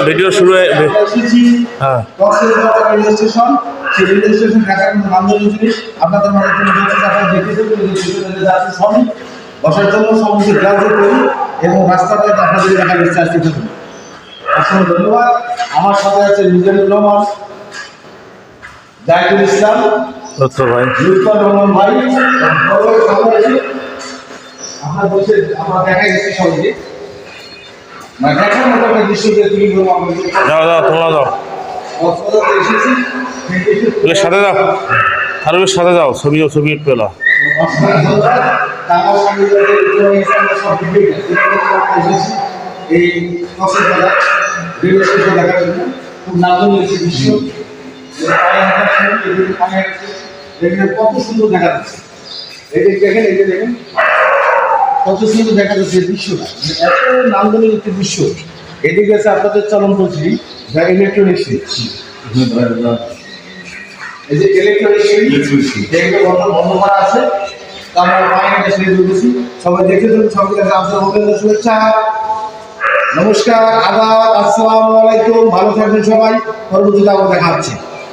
Video শুরু হয়ে হ্যাঁ স্টেশন সেই রেলওয়ে স্টেশন ঢাকার নান্দনিক জিনিস আপনাদের মনে আপনারা দেখেছেন সবই বসার জন্য সমস্ত গ্রাহ্য করি এবং রাস্তাতে আপনাদের দেখার চেষ্টা করি। অসংখ্য ধন্যবাদ। আমার সাথে আছে মিজানুর রহমান, জাহিদুল ইসলাম, ভাই লুৎফর রহমান ভাই, আপনার বলছে আমরা দেখা গেছি সবাইকে মানে দেখার মতো একটা দৃশ্য তুমি যাও তোমরা যাও এসেছি সাথে যাও আরো সাথে যাও ছবি পেলা এই রেলওয়ে স্টেশন দেখার জন্য খুব নান্দনিক দৃশ্য কত সুন্দর দেখা যাচ্ছে। এই যে দেখেন কত সুন্দর দেখা যাচ্ছে দৃশ্যটা, এত নান্দনিক একটি দৃশ্য। এদিকে আছে আপনাদের চলন্ত সিঁড়ি যা ইলেকট্রনিক সিঁড়ি, এই যে ইলেকট্রনিক সিঁড়ি যেগুলো বন্ধ করা আছে। আমরা পায়ে সিঁড়ি ঢুকেছি, সবাই দেখেছেন, সবাইকে আপনাদের শুভেচ্ছা, নমস্কার, আদাব, আসসালামু আলাইকুম, ভালো থাকবেন সবাই, পরবর্তীতে আবার দেখা হচ্ছে।